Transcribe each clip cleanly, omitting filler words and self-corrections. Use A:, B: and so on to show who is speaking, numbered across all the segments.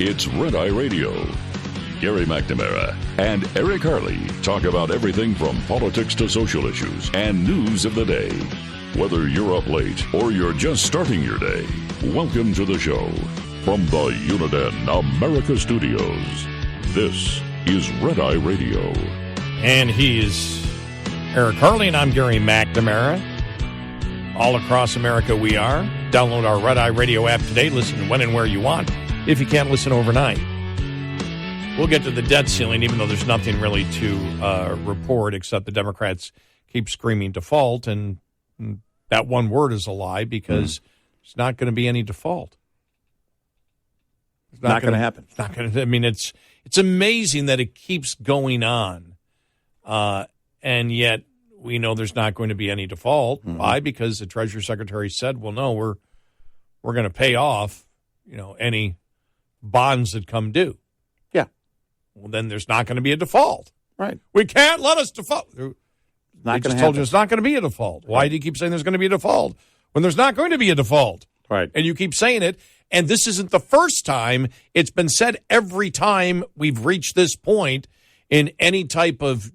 A: It's Red Eye Radio. Gary McNamara and Eric Harley talk about everything from politics to social issues and news of the day. Whether you're up late or you're just starting your day, welcome to the show. From the Uniden America Studios, this is Red Eye Radio.
B: And he's Eric Harley, and I'm Gary McNamara. All across America we are. Download our Red Eye Radio app today. Listen when and where you want, if you can't listen overnight. We'll get to the debt ceiling, even though there's nothing really to report except the Democrats keep screaming default, and that one word is a lie because it's not going to be any default. It's
C: not going to happen.
B: It's not going to. I mean, it's amazing that it keeps going on, and yet we know there's not going to be any default. Mm-hmm. Why? Because the Treasury Secretary said, "Well, no, we're going to pay off, any bonds that come due."
C: Yeah.
B: Well, then there's not going to be a default.
C: Right.
B: We can't let us default.
C: Not
B: just told you it's not going to be a default. Why do you keep saying there's going to be a default when there's not going to be a default?
C: Right.
B: And you keep saying it. And this isn't the first time. It's been said every time we've reached this point in any type of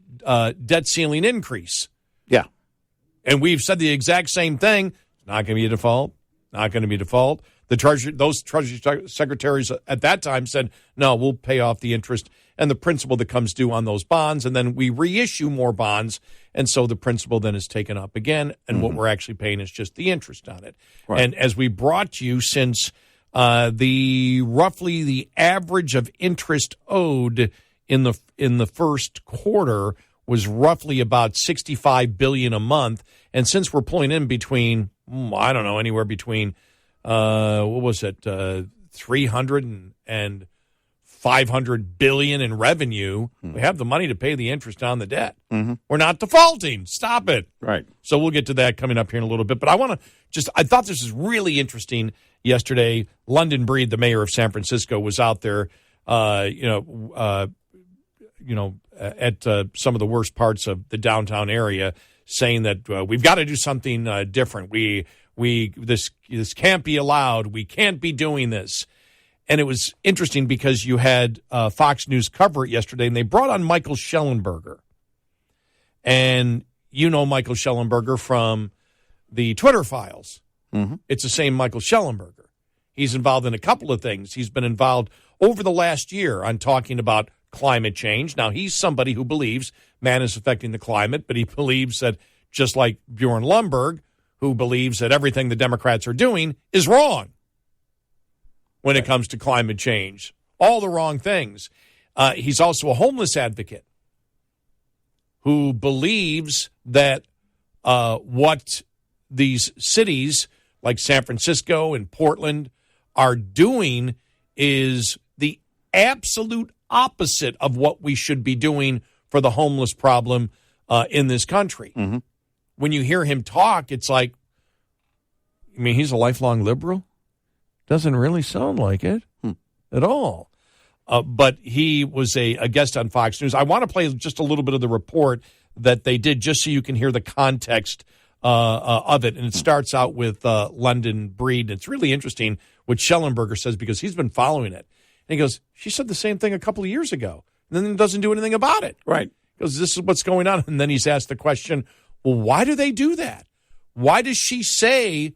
B: debt ceiling increase.
C: Yeah.
B: And we've said the exact same thing. Not going to be a default. Not going to be a default. Those Treasury secretaries at that time said, no, we'll pay off the interest and the principal that comes due on those bonds, and then we reissue more bonds, and so the principal then is taken up again, and what we're actually paying is just the interest on it. Right. And as we brought you since roughly the average of interest owed in the first quarter was roughly about $65 billion a month, and since we're pulling in between, anywhere between 300 and 500 billion in revenue. We have the money to pay the interest on the debt. Mm-hmm. We're not defaulting. Stop it.
C: Right.
B: So we'll get to that coming up here in a little bit. But I thought this was really interesting yesterday. London Breed, the mayor of San Francisco, was out there, at some of the worst parts of the downtown area, saying that we've got to do something different. This can't be allowed. We can't be doing this. And it was interesting because you had Fox News cover it yesterday, and they brought on Michael Shellenberger. And you know Michael Shellenberger from the Twitter files. Mm-hmm. It's the same Michael Shellenberger. He's involved in a couple of things. He's been involved over the last year on talking about climate change. Now, he's somebody who believes man is affecting the climate, but he believes that just like Bjorn Lomborg, who believes that everything the Democrats are doing is wrong when it comes to climate change. All the wrong things. He's also a homeless advocate who believes that what these cities like San Francisco and Portland are doing is the absolute opposite of what we should be doing for the homeless problem in this country. Mm-hmm. When you hear him talk, it's like, he's a lifelong liberal? Doesn't really sound like it at all. But he was a guest on Fox News. I want to play just a little bit of the report that they did just so you can hear the context of it. And it starts out with London Breed. It's really interesting what Shellenberger says because he's been following it. And he goes, she said the same thing a couple of years ago and then doesn't do anything about it.
C: Right.
B: He goes, this is what's going on. And then he's asked the question, well, why do they do that? Why does she say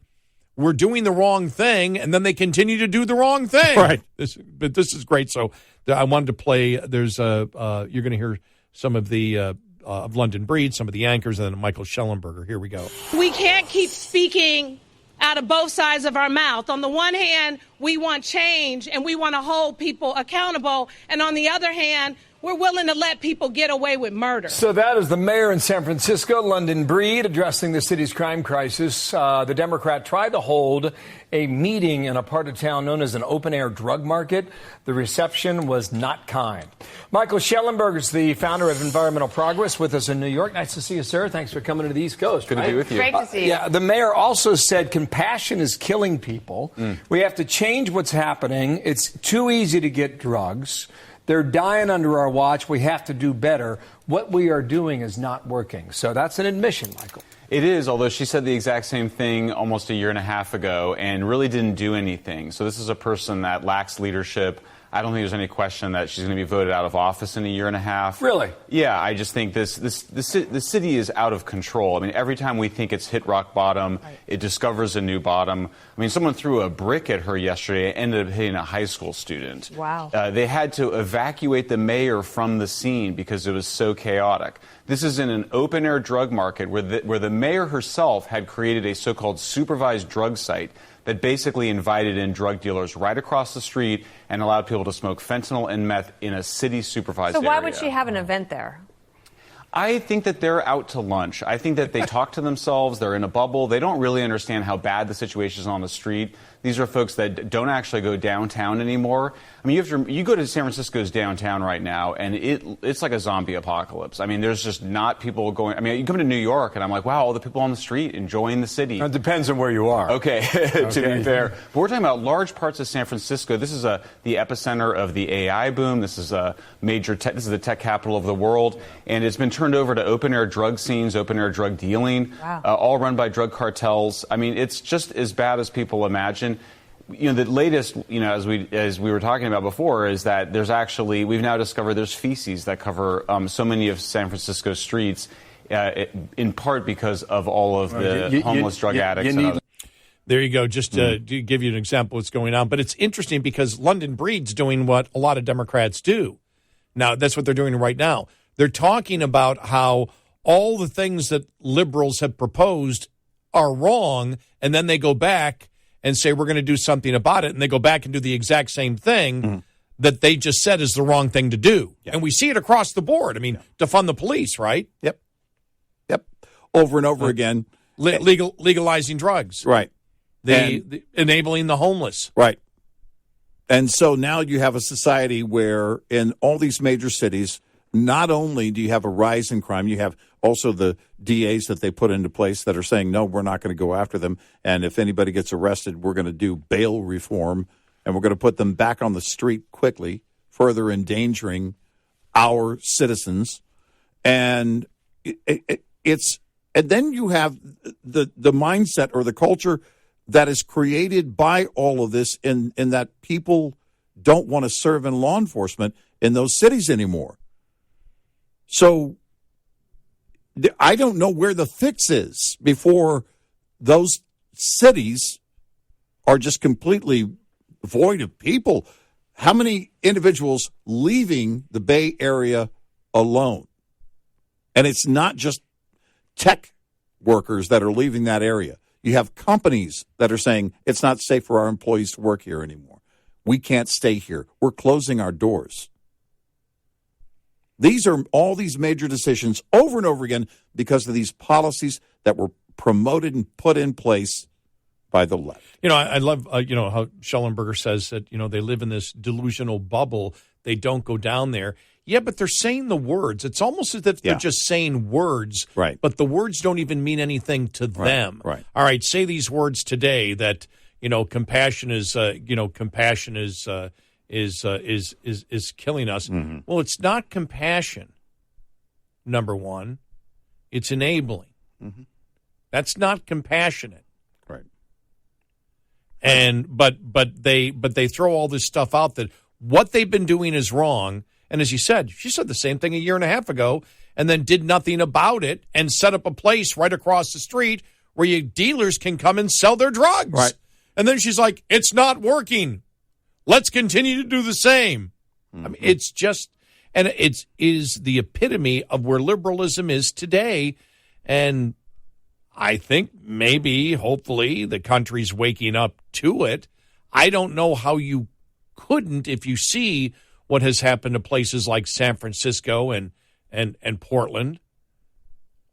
B: we're doing the wrong thing, and then they continue to do the wrong thing?
C: Right.
B: But this is great. So I wanted to play. There's you're going to hear some of the of London Breed, some of the anchors, and then Michael Shellenberger. Here we go.
D: We can't keep speaking out of both sides of our mouth. On the one hand, we want change, and we want to hold people accountable. And on the other hand, we're willing to let people get away with murder.
E: So that is the mayor in San Francisco, London Breed, addressing the city's crime crisis. The Democrat tried to hold a meeting in a part of town known as an open-air drug market. The reception was not kind. Michael Shellenberger is the founder of Environmental Progress with us in New York. Nice to see you, sir. Thanks for coming to the East Coast.
F: Good to be with you.
D: Great to see you.
E: Yeah, the mayor also said compassion is killing people. We have to change what's happening. It's too easy to get drugs. They're dying under our watch. We have to do better. What we are doing is not working. So that's an admission, Michael.
F: It is, although she said the exact same thing almost a year and a half ago and really didn't do anything. So this is a person that lacks leadership, I don't think there's any question that she's going to be voted out of office in a year and a half.
E: Really?
F: Yeah, I just think the city is out of control. I mean, every time we think it's hit rock bottom, it discovers a new bottom. I mean, someone threw a brick at her yesterday and ended up hitting a high school student.
C: Wow.
F: They had to evacuate the mayor from the scene because it was so chaotic. This is in an open-air drug market where the mayor herself had created a so-called supervised drug site that basically invited in drug dealers right across the street and allowed people to smoke fentanyl and meth in a city-supervised area.
C: So why would she have an event there?
F: I think that they're out to lunch. I think that they talk to themselves. They're in a bubble. They don't really understand how bad the situation is on the street. These are folks that don't actually go downtown anymore. I mean, you go to San Francisco's downtown right now, and it's like a zombie apocalypse. I mean, there's just not people going. I mean, you come to New York, and I'm like, wow, all the people on the street enjoying the city.
E: It depends on where you are.
F: Okay, to be fair. But we're talking about large parts of San Francisco. This is the epicenter of the AI boom. This is a major tech. This is the tech capital of the world, and it's been turned over to open-air drug scenes, open-air drug dealing, all run by drug cartels. I mean, it's just as bad as people imagine. You know, the latest, as we were talking about before, is that we've now discovered there's feces that cover so many of San Francisco's streets, in part because of all of the homeless drug addicts.
B: There you go. Just to give you an example of what's going on. But it's interesting because London Breed's doing what a lot of Democrats do. Now, that's what they're doing right now. They're talking about how all the things that liberals have proposed are wrong, and then they go back and say we're going to do something about it, and they go back and do the exact same thing that they just said is the wrong thing to do. And we see it across the board. I mean, defund the police, right?
G: Yep. Over and over again.
B: Legalizing drugs.
G: Right.
B: The enabling the homeless.
G: Right. And so now you have a society where in all these major cities, not only do you have a rise in crime, you have also the DAs that they put into place that are saying, no, we're not going to go after them. And if anybody gets arrested, we're going to do bail reform, and we're going to put them back on the street quickly, further endangering our citizens. And and then you have the mindset or the culture that is created by all of this in that people don't want to serve in law enforcement in those cities anymore. So I don't know where the fix is before those cities are just completely void of people. How many individuals leaving the Bay Area alone? And it's not just tech workers that are leaving that area. You have companies that are saying it's not safe for our employees to work here anymore. We can't stay here. We're closing our doors. These are all these major decisions over and over again because of these policies that were promoted and put in place by the left.
B: I love, how Schellenberger says that, they live in this delusional bubble. They don't go down there. Yeah, but they're saying the words. It's almost as if they're just saying words,
G: right?
B: But the words don't even mean anything to them.
G: Right.
B: All right, say these words today that, compassion is killing us.
G: Mm-hmm.
B: Well, it's not compassion. Number one, it's enabling.
G: Mm-hmm.
B: That's not compassionate.
G: Right.
B: And but they throw all this stuff out that what they've been doing is wrong. And as you said, she said the same thing a year and a half ago, and then did nothing about it and set up a place right across the street where dealers can come and sell their drugs.
G: Right.
B: And then she's like, "It's not working. Let's continue to do the same."
G: Mm-hmm.
B: I mean, it's just, and it is the epitome of where liberalism is today. And I think maybe, hopefully, the country's waking up to it. I don't know how you couldn't if you see what has happened to places like San Francisco and Portland.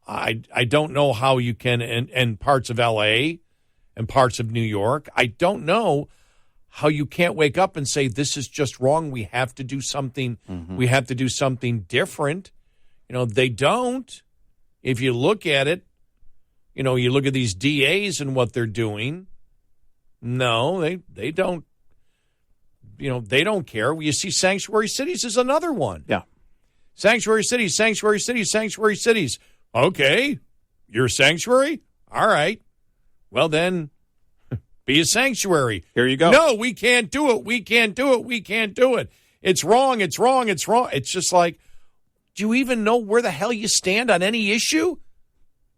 B: I don't know how you can, and parts of L.A. and parts of New York. I don't know how you can't wake up and say, this is just wrong. We have to do something.
G: Mm-hmm.
B: We have to do something different. They don't. If you look at it, you look at these DAs and what they're doing. No, they don't. They don't care. You see sanctuary cities is another one.
G: Yeah.
B: Sanctuary cities, sanctuary cities, sanctuary cities. Okay, you're a sanctuary? All right. Well, then, be a sanctuary.
G: Here you go.
B: No, we can't do it. We can't do it. We can't do it. It's wrong. It's wrong. It's wrong. It's just like, do you even know where the hell you stand on any issue?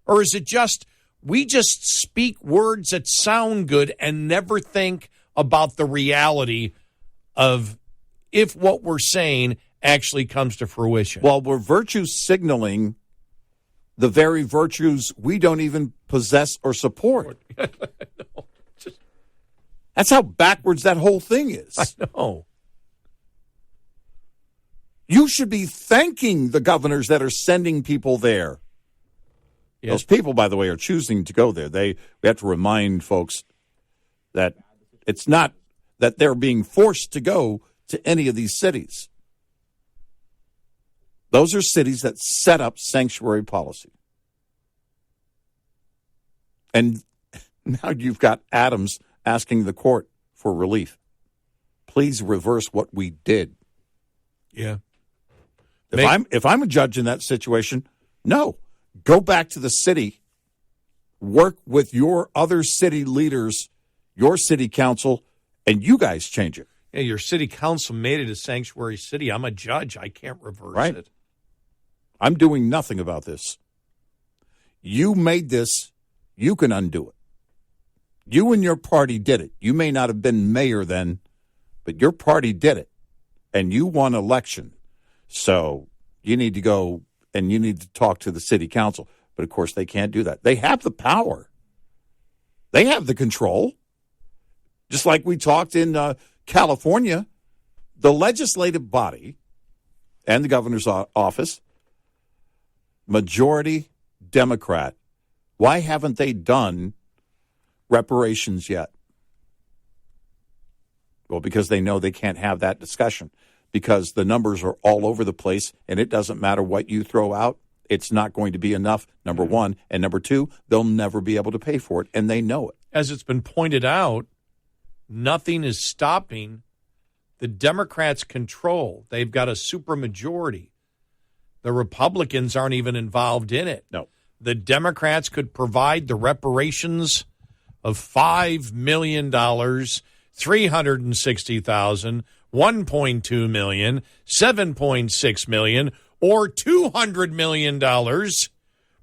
B: Or is it just, we just speak words that sound good and never think about the reality of if what we're saying actually comes to fruition?
G: Well, we're virtue signaling the very virtues we don't even possess or support. That's how backwards that whole thing is.
B: I know.
G: You should be thanking the governors that are sending people there.
B: Yeah.
G: Those people, by the way, are choosing to go there. We have to remind folks that it's not that they're being forced to go to any of these cities. Those are cities that set up sanctuary policy. And now you've got Adams asking the court for relief. Please reverse what we did.
B: Yeah.
G: If I'm a judge in that situation, no. Go back to the city, work with your other city leaders, your city council, and you guys change it.
B: Yeah, your city council made it a sanctuary city. I'm a judge. I can't reverse it.
G: I'm doing nothing about this. You made this. You can undo it. You and your party did it. You may not have been mayor then, but your party did it, and you won election. So you need to go and you need to talk to the city council. But, of course, they can't do that. They have the power. They have the control. Just like we talked in California, the legislative body and the governor's office, majority Democrat. Why haven't they done reparations yet? Well, because they know they can't have that discussion, because the numbers are all over the place, and it doesn't matter what you throw out. It's not going to be enough, number one. And number two, they'll never be able to pay for it, and they know it.
B: As it's been pointed out, nothing is stopping the Democrats' control. They've got a supermajority. The Republicans aren't even involved in it.
G: No.
B: The Democrats could provide the reparations of $5 million, $360,000, $1.2 million, $7.6 million, or $200 million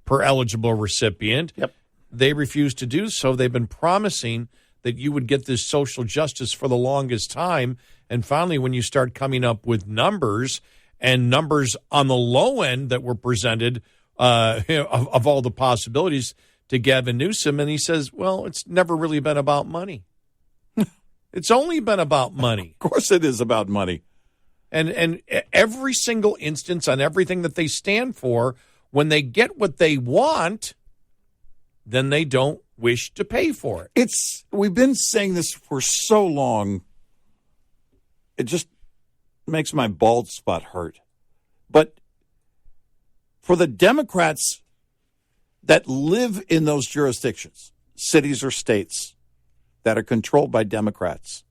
B: per eligible recipient.
G: Yep.
B: They refuse to do so. They've been promising that you would get this social justice for the longest time. And finally, when you start coming up with numbers, and numbers on the low end that were presented of all the possibilities to Gavin Newsom, and he says, well, it's never really been about money. It's only been about money.
G: Of course it is about money.
B: And every single instance on everything that they stand for, when they get what they want, then they don't wish to pay for it.
G: We've been saying this for so long, it just makes my bald spot hurt. But for the Democrats that live in those jurisdictions, cities or states that are controlled by Democrats,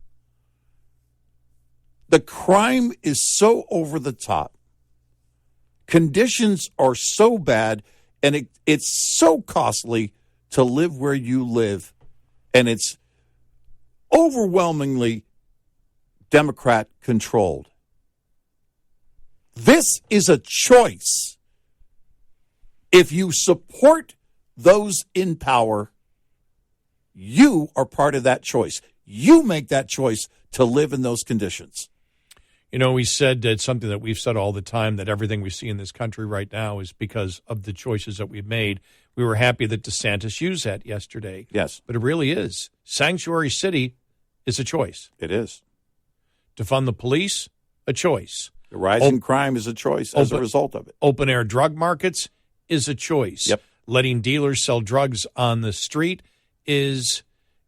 G: the crime is so over the top. Conditions are so bad, and it's so costly to live where you live, and it's overwhelmingly Democrat controlled. This is a choice. If you support those in power, you are part of that choice. You make that choice to live in those conditions.
B: You know, we said something that we've said all the time, that everything we see in this country right now is because of the choices that we've made. We were happy that DeSantis used that yesterday.
G: Yes.
B: But it really is. Sanctuary city is a choice.
G: It is.
B: To fund the police, a choice.
G: The rise in crime is a choice as a result of it.
B: Open air drug markets is a choice.
G: Yep.
B: Letting dealers sell drugs on the street is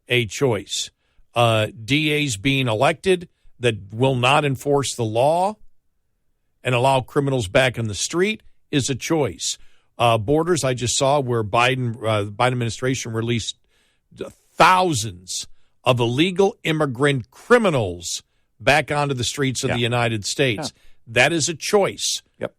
B: a choice. DAs being elected that will not enforce the law and allow criminals back in the street is a choice. Borders, I just saw where Biden administration released thousands of illegal immigrant criminals back onto the streets of the United States. Yeah. That is a choice.
G: Yep.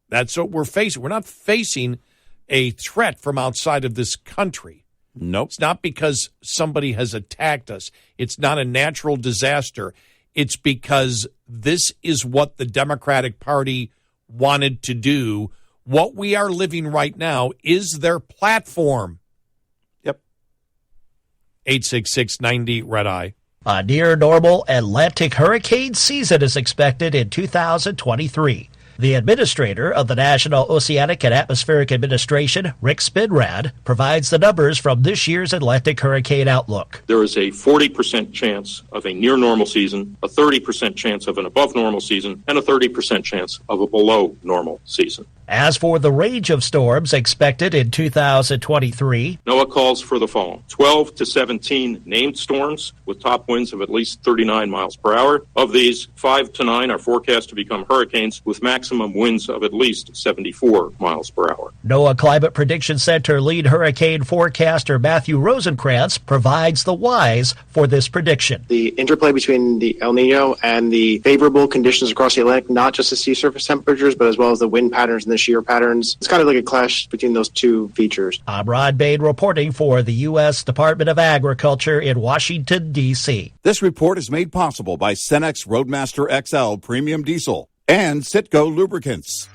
B: That's what we're facing. We're not facing a threat from outside of this country.
G: Nope.
B: It's not because somebody has attacked us. It's not a natural disaster. It's because this is what the Democratic Party wanted to do. What we are living right now is their platform.
G: Yep.
B: 866-90 Red Eye.
C: A near normal Atlantic hurricane season is expected in 2023. The administrator of the National Oceanic and Atmospheric Administration, Rick Spinrad, provides the numbers from this year's Atlantic hurricane outlook.
H: There is a 40% chance of a near normal season, a 30% chance of an above normal season, and a 30% chance of a below normal season.
C: As for the range of storms expected in 2023,
H: NOAA calls for the following: 12 to 17 named storms with top winds of at least 39 miles per hour. Of these, 5 to 9 are forecast to become hurricanes with maximum winds of at least 74 miles per hour.
C: NOAA Climate Prediction Center lead hurricane forecaster Matthew Rosenkrantz provides the whys for this prediction.
I: The interplay between the El Nino and the favorable conditions across the Atlantic, not just the sea surface temperatures, but as well as the wind patterns and the shear patterns. It's kind of like a clash between those two features.
C: I'm Rod Bain reporting for the U.S. Department of Agriculture in Washington, D.C.
G: This report is made possible by Cenex Roadmaster XL Premium Diesel and Citgo Lubricants.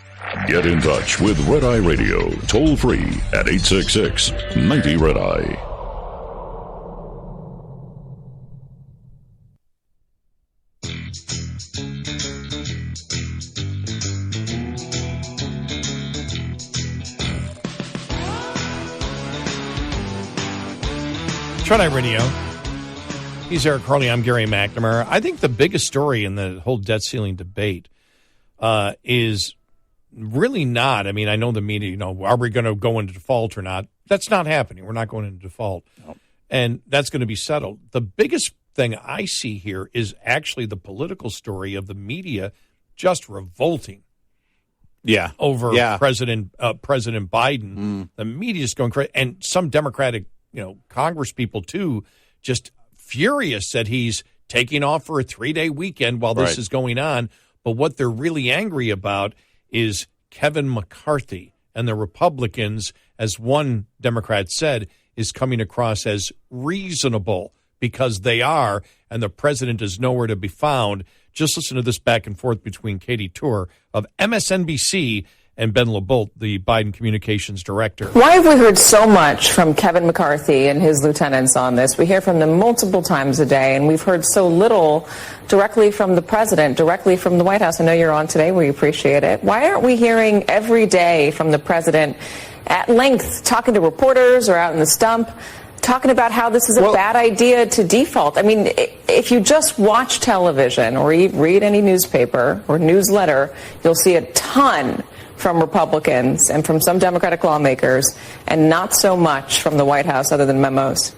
A: Get in touch with Red Eye Radio, toll free at 866-90 Red Eye.
B: Tri-Night Radio. He's Eric Harley. I'm Gary McNamara. I think the biggest story in the whole debt ceiling debate is really not. I mean, I know the media, are we going to go into default or not? That's not happening. We're not going into default. No. And that's going to be settled. The biggest thing I see here is actually the political story of the media just revolting. Over President Biden. The media is going crazy. And some Democratic Congress people, too, just furious that he's taking off for a 3-day weekend while this is going on. But what they're really angry about is Kevin McCarthy and the Republicans, as one Democrat said, is coming across as reasonable because they are, and the president is nowhere to be found. Just listen to this back and forth between Katie Tour of MSNBC and Ben LeBolt, the Biden communications director.
J: Why have we heard so much from Kevin McCarthy and his lieutenants on this? We hear from them multiple times a day, and we've heard so little directly from the president, directly from the White House. I know you're on today. We appreciate it. Why aren't we hearing every day from the president at length, talking to reporters or out in the stump, talking about how this is a bad idea to default? I mean, if you just watch television or you read any newspaper or newsletter, you'll see a ton from Republicans and from some Democratic lawmakers, and not so much from the White House other than memos.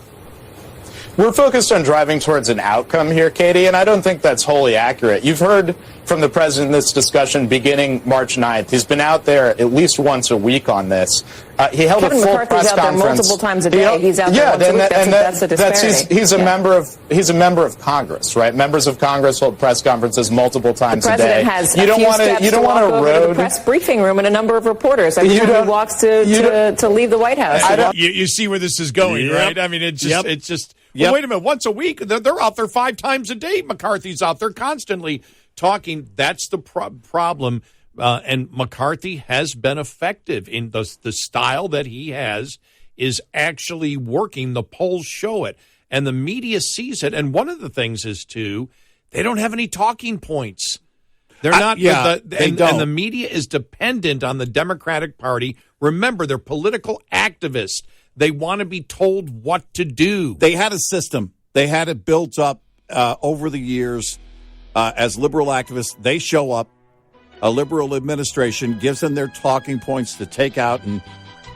K: We're focused on driving towards an outcome here, Katie, and I don't think that's wholly accurate. You've heard from the president in this discussion beginning March 9th. He's been out there at least once a week on this. He held
J: Kevin
K: a full
J: McCarthy's
K: press
J: out there
K: conference
J: multiple times a day. He's out there once a week. That's the disparity.
K: He's a member of Congress, right? Members of Congress hold press conferences multiple times a day.
J: The president has a few steps to walk over to the press briefing room and a number of reporters every time he walks to leave the White House.
B: You see where this is going, right? I mean, it's just. Well, wait a minute. Once a week, they're out there 5 times a day. McCarthy's out there constantly talking. That's the problem. And McCarthy has been effective in the style that he has is actually working. The polls show it, and the media sees it. And one of the things is, too, they don't have any talking points. They're not. They don't. And the media is dependent on the Democratic Party. Remember, they're political activists. They want to be told what to do.
G: They had a system. They had it built up over the years. As liberal activists, they show up. A liberal administration gives them their talking points to take out and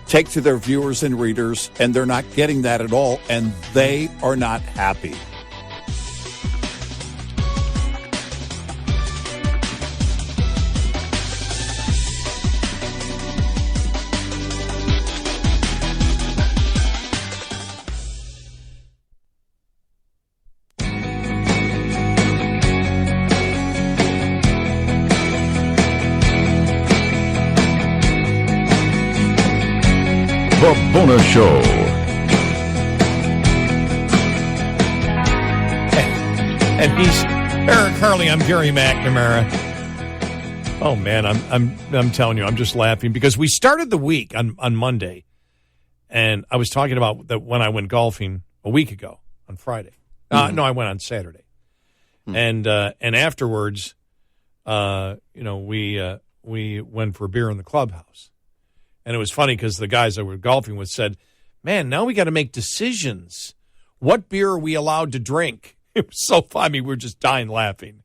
G: take to their viewers and readers, and they're not getting that at all, and they are not happy.
A: The Bonus Show.
B: And he's Eric Harley. I'm Gary McNamara. Oh man, I'm telling you, I'm just laughing because we started the week on Monday, and I was talking about that when I went golfing a week ago on Friday. No, I went on Saturday, and afterwards, we went for a beer in the clubhouse, and it was funny because the guys I were golfing with said, "Man, now we got to make decisions. What beer are we allowed to drink?" It was so funny. We were just dying laughing.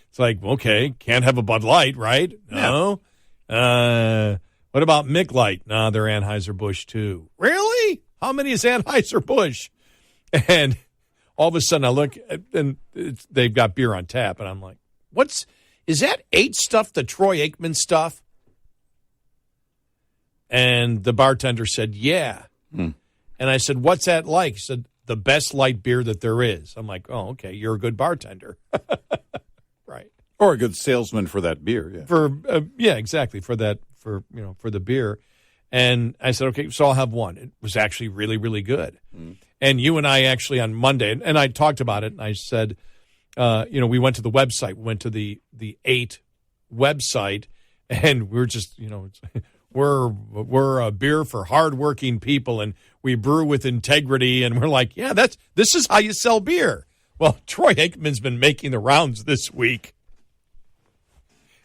B: It's like, okay, can't have a Bud Light, right? No. What about Mick Light? No, they're Anheuser-Busch too. Really? How many is Anheuser-Busch? And all of a sudden I look, and they've got beer on tap, and I'm like, is that 8 stuff, the Troy Aikman stuff? And the bartender said, yeah. And I said, what's that like? He said, the best light beer that there is. I'm like, oh, okay, you're a good bartender. Right.
G: Or a good salesman for that beer. Yeah.
B: Exactly. For the beer. And I said, okay, so I'll have one. It was actually really, really good. And you and I actually on Monday, and I talked about it, and I said, we went to the website, we went to the 8 website, and we're just, we're a beer for hardworking people, and we brew with integrity, and we're like, yeah, this is how you sell beer. Well, Troy Aikman's been making the rounds this week,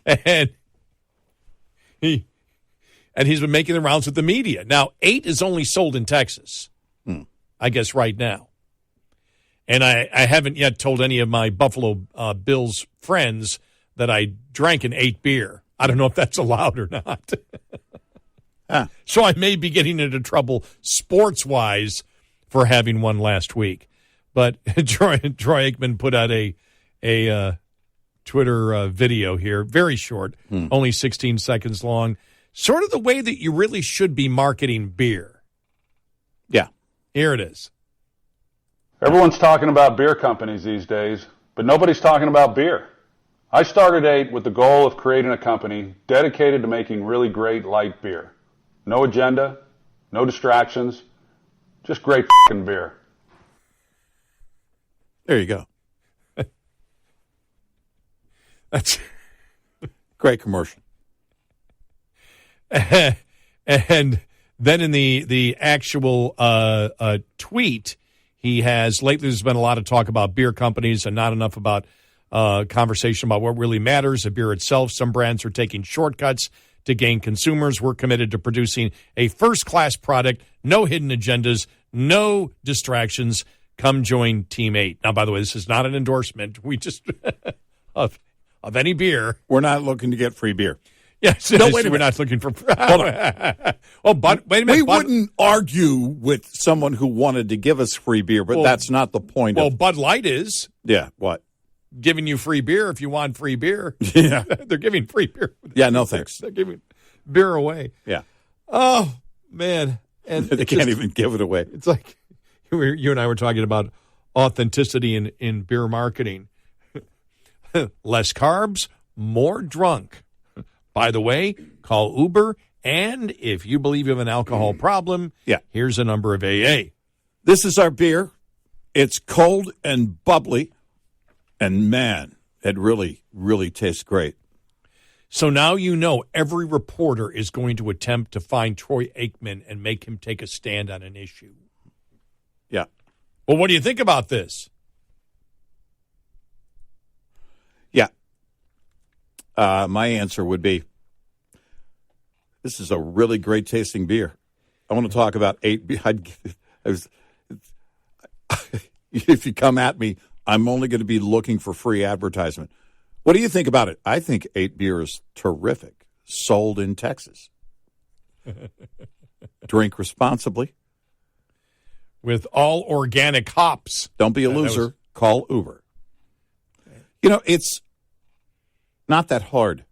B: and he's been making the rounds with the media. Now, 8 is only sold in Texas, I guess, right now. And I haven't yet told any of my Buffalo Bills friends that I drank an 8 beer. I don't know if that's allowed or not. So I may be getting into trouble sports-wise for having one last week. But Troy Aikman put out a Twitter video here, very short, only 16 seconds long, sort of the way that you really should be marketing beer.
G: Yeah.
B: Here it is.
L: Everyone's talking about beer companies these days, but nobody's talking about beer. I started 8 with the goal of creating a company dedicated to making really great light beer. No agenda, no distractions, just great f***ing beer.
G: There you go.
B: That's
G: great commercial.
B: And then in the actual tweet, he has, lately there's been a lot of talk about beer companies and not enough about conversation about what really matters, the beer itself. Some brands are taking shortcuts to gain consumers. We're committed to producing a first-class product, no hidden agendas, no distractions. Come join Team 8. Now, by the way, this is not an endorsement. We just of any beer.
G: We're not looking to get free beer.
B: Yes,
G: no, wait a minute.
B: We're not looking for.
G: Hold on.
B: Oh, but wait a minute.
G: We wouldn't argue with someone who wanted to give us free beer, but that's not the point.
B: Well, Bud Light is.
G: Yeah. What?
B: Giving you free beer if you want free beer.
G: Yeah.
B: They're giving free beer.
G: Yeah. No thanks.
B: They're giving beer away.
G: Yeah.
B: Oh man, and
G: they can't even give it away.
B: It's like you and I were talking about authenticity in beer marketing. Less carbs, more drunk. By the way, call Uber, and if you believe you have an alcohol problem, here's a number of AA.
G: This is our beer. It's cold and bubbly, and man, it really, really tastes great.
B: So now you know every reporter is going to attempt to find Troy Aikman and make him take a stand on an issue.
G: Yeah.
B: Well, what do you think about this?
G: Yeah. My answer would be, this is a really great tasting beer. I want to talk about 8 beer. If you come at me, I'm only going to be looking for free advertisement. What do you think about it? I think 8 beer is terrific. Sold in Texas. Drink responsibly.
B: With all organic hops.
G: Don't be a loser. Call Uber. You know, it's not that hard.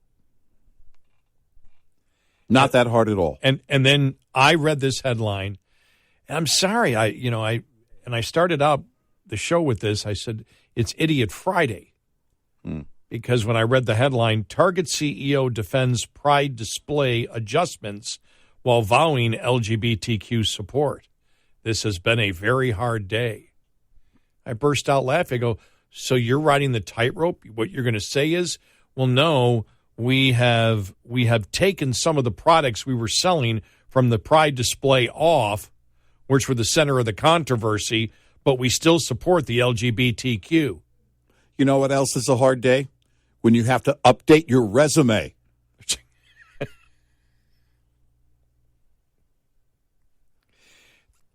G: Not that hard at all.
B: And then I read this headline, and I'm sorry, I started out the show with this. I said, it's Idiot Friday. Because when I read the headline, Target CEO defends Pride display adjustments while vowing LGBTQ support. This has been a very hard day. I burst out laughing. I go, So you're riding the tightrope. What you're going to say is, well, no, we have taken some of the products we were selling from the Pride display off, which were the center of the controversy, but we still support the LGBTQ.
G: You know what else is a hard day? When you have to update your resume.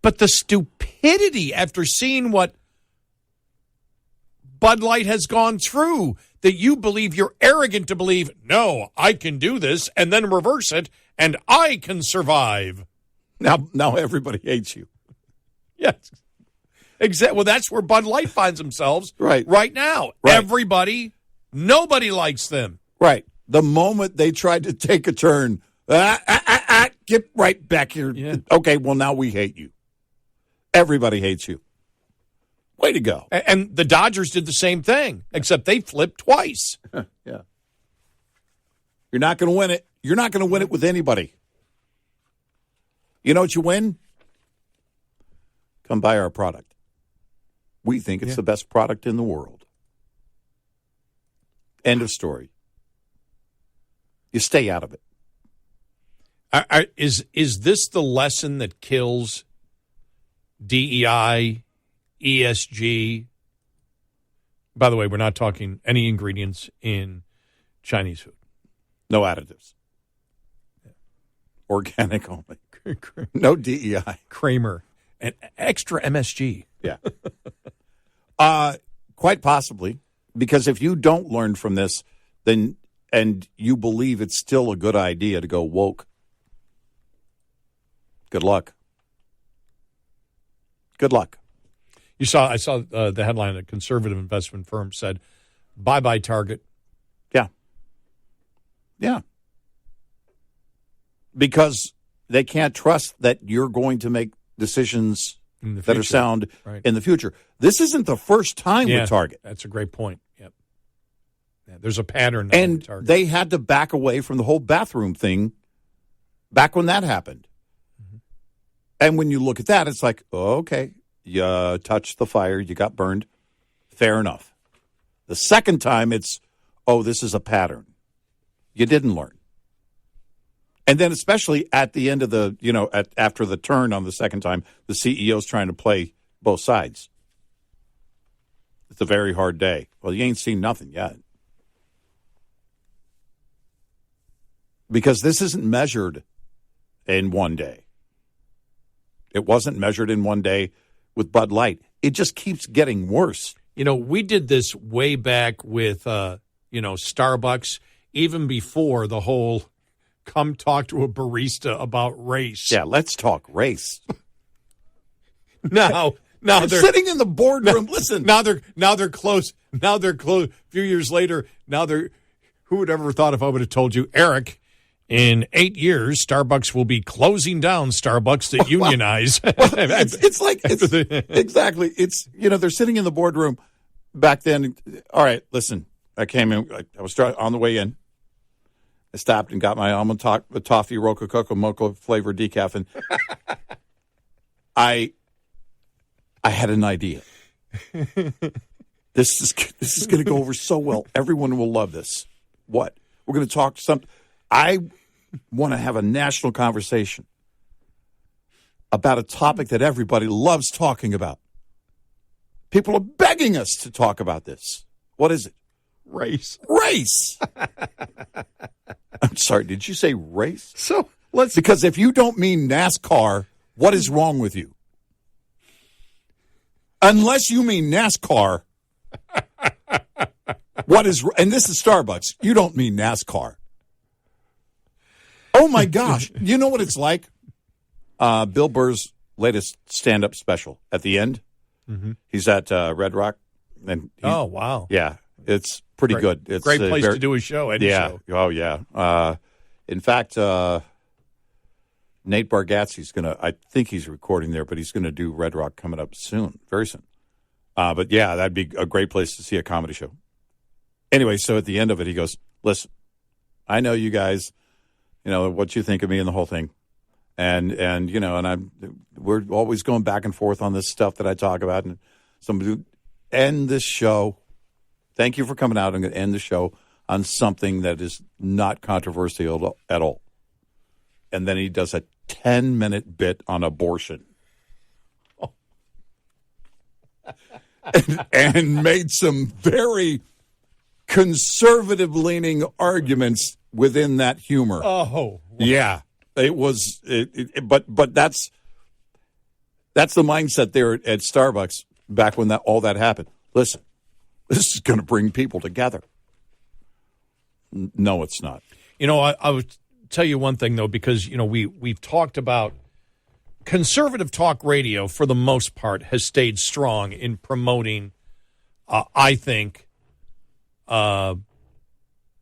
B: But the stupidity after seeing what Bud Light has gone through, that you believe, you're arrogant to believe, no, I can do this, and then reverse it, and I can survive.
G: Now everybody hates you.
B: Yes. Exactly. Well, that's where Bud Light finds themselves
G: right
B: now.
G: Right.
B: Nobody likes them.
G: Right. The moment they tried to take a turn, get right back here. Yeah. Okay, well, now we hate you. Everybody hates you. Way to go.
B: And the Dodgers did the same thing, except they flipped twice.
G: Yeah. You're not going to win it. You're not going to win it with anybody. You know what you win? Come buy our product. We think it's the best product in the world. End of story. You stay out of it.
B: Is this the lesson that kills DEI, ESG? By the way, we're not talking any ingredients in Chinese food.
G: No additives. Organic only. No DEI.
B: Kramer. And extra MSG.
G: Yeah. Quite possibly, because if you don't learn from this, then and you believe it's still a good idea to go woke, good luck. Good luck.
B: I saw the headline: a conservative investment firm said, "Bye-bye Target."
G: Yeah. Yeah. Because they can't trust that you're going to make decisions that are sound in the future. This isn't the first time with Target.
B: That's a great point. Yep. Yeah, there's a pattern.
G: And they had to back away from the whole bathroom thing back when that happened. Mm-hmm. And when you look at that, it's like, oh, okay, you touched the fire, you got burned. Fair enough. The second time, it's, oh, this is a pattern. You didn't learn. And then especially at the end of the, after the turn on the second time, the CEO's trying to play both sides. It's a very hard day. Well, you ain't seen nothing yet. Because this isn't measured in one day. It wasn't measured in one day with Bud Light. It just keeps getting worse.
B: We did this way back with, Starbucks, even before the whole come talk to a barista about race.
G: Yeah, let's talk race.
B: Now
G: they're sitting in the boardroom. Listen,
B: now they're close. Now they're close. A few years later, who would ever have thought if I would have told you, Eric, in 8 years, Starbucks will be closing down Starbucks that unionize.
G: Exactly. It's, they're sitting in the boardroom back then. All right, listen, I came in, I was on the way in. I stopped and got my almond toffee Rocococo mocha flavored decaf, and I had an idea. This is going to go over so well. Everyone will love this. What? We're going to talk something. I want to have a national conversation about a topic that everybody loves talking about. People are begging us to talk about this. What is it?
B: Race.
G: I'm sorry, did you say race?
B: So
G: because if you don't mean NASCAR, what is wrong with you? Unless you mean NASCAR, and this is Starbucks, you don't mean NASCAR. Oh my gosh. You know what it's like? Bill Burr's latest stand-up special at the end. Mm-hmm. He's at Red Rock.
B: Oh, wow.
G: Yeah. It's pretty good. It's
B: great place to do a show.
G: Show. Oh, yeah. In fact, Nate Bargatze's I think he's recording there, but he's going to do Red Rock coming up soon, very soon. But yeah, that'd be a great place to see a comedy show. Anyway, so at the end of it, he goes, listen, I know you guys, what you think of me and the whole thing. And we're always going back and forth on this stuff that I talk about. And somebody end this show Thank you for coming out. I'm going to end the show on something that is not controversial at all. And then he does a 10-minute bit on abortion. Oh. and made some very conservative-leaning arguments within that humor.
B: Oh.
G: Yeah. It was, but that's the mindset there at Starbucks back when all that happened. Listen, this is going to bring people together. No, it's not.
B: I would tell you one thing, though, because, we've talked about conservative talk radio, for the most part, has stayed strong in promoting, I think, and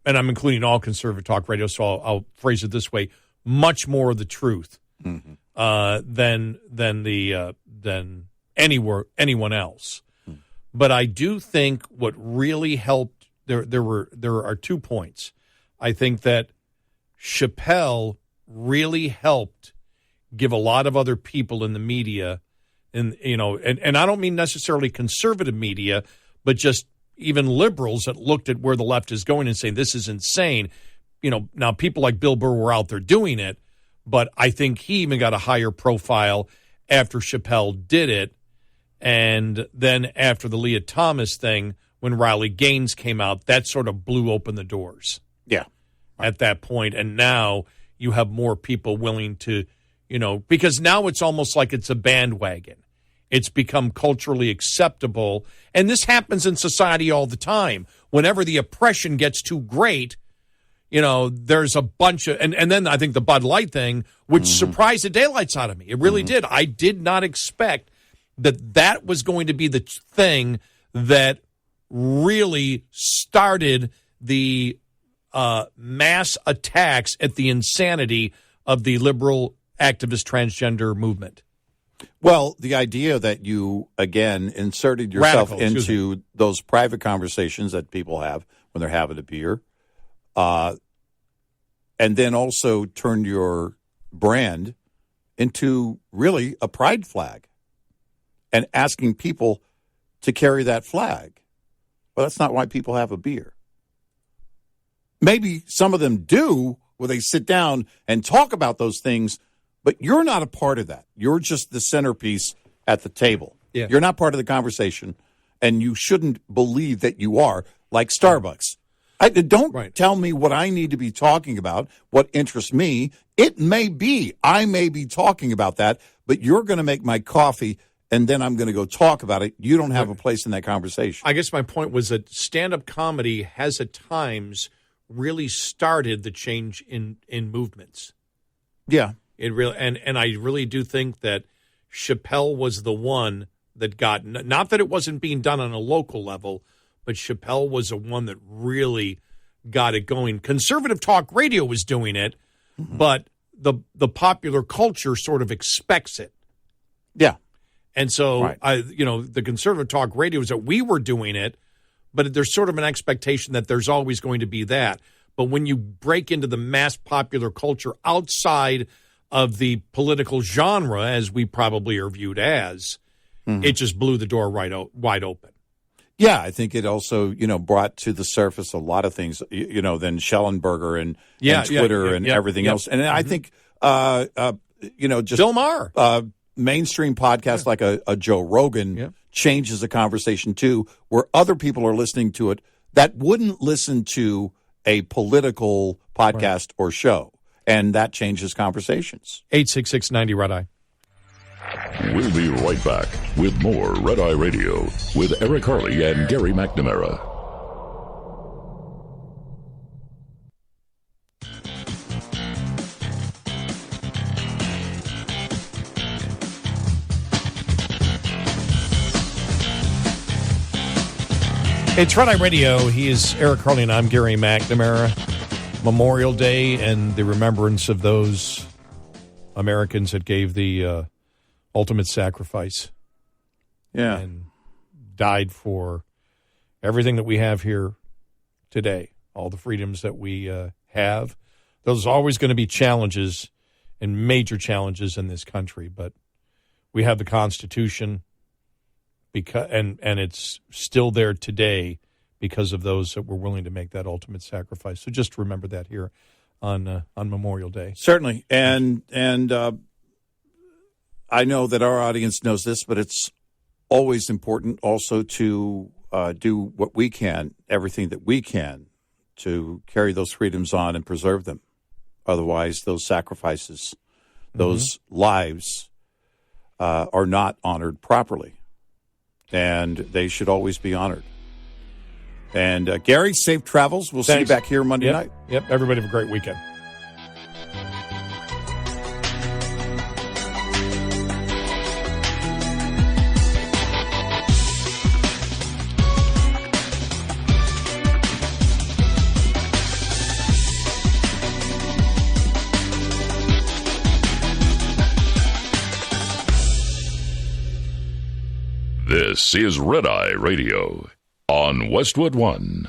B: I'm including all conservative talk radio, so I'll phrase it this way, much more of the truth than anyone else. But I do think what really helped, there are 2 points. I think that Chappelle really helped give a lot of other people in the media, and I don't mean necessarily conservative media, but just even liberals that looked at where the left is going and saying this is insane. Now people like Bill Burr were out there doing it, but I think he even got a higher profile after Chappelle did it. And then after the Leah Thomas thing, when Riley Gaines came out, that sort of blew open the doors.
G: Yeah.
B: At that point. And now you have more people willing to, because now it's almost like it's a bandwagon. It's become culturally acceptable. And this happens in society all the time. Whenever the oppression gets too great, there's a bunch of, and then I think the Bud Light thing, which surprised the daylights out of me. It really did. I did not expect that was going to be the thing that really started the mass attacks at the insanity of the liberal activist transgender movement.
G: Well, the idea that you, again, inserted yourself into those private conversations that people have when they're having a beer, and then also turned your brand into really a pride flag and asking people to carry that flag. Well, that's not why people have a beer. Maybe some of them do, where they sit down and talk about those things, but you're not a part of that. You're just the centerpiece at the table.
B: Yeah.
G: You're not part of the conversation, and you shouldn't believe that you are, like Starbucks. Don't tell me what I need to be talking about, what interests me. It may be, I may be talking about that, but you're going to make my coffee, and then I'm going to go talk about it. You don't have a place in that conversation.
B: I guess my point was that stand-up comedy has at times really started the change in movements.
G: Yeah.
B: It really, and I really do think that Chappelle was the one that got, not that it wasn't being done on a local level, but Chappelle was the one that really got it going. Conservative talk radio was doing it, but the popular culture sort of expects it.
G: Yeah.
B: And so, the conservative talk radio is that we were doing it, but there's sort of an expectation that there's always going to be that. But when you break into the mass popular culture outside of the political genre, as we probably are viewed as, it just blew the door wide open.
G: Yeah, I think it also, brought to the surface a lot of things, than Schellenberger and Twitter and everything else. And I think, just
B: Bill Maher.
G: Mainstream podcasts like a Joe Rogan changes the conversation too, where other people are listening to it that wouldn't listen to a political podcast or show, and that changes conversations.
B: 866-90 Red Eye.
A: We'll be right back with more Red Eye Radio with Eric Harley and Gary McNamara.
B: It's Red Eye Radio. He is Eric Harley, and I'm Gary McNamara. Memorial Day and the remembrance of those Americans that gave the ultimate sacrifice.
G: Yeah.
B: And died for everything that we have here today, all the freedoms that we have. There's always going to be challenges and major challenges in this country, but we have the Constitution. And it's still there today because of those that were willing to make that ultimate sacrifice. So just remember that here on Memorial Day.
G: Certainly. And I know that our audience knows this, but it's always important also to do what we can, everything that we can, to carry those freedoms on and preserve them. Otherwise, those sacrifices, those lives are not honored properly. And they should always be honored. And Gary, safe travels. We'll see you back here Monday night.
B: Yep. Everybody have a great weekend.
A: This is Red Eye Radio on Westwood One.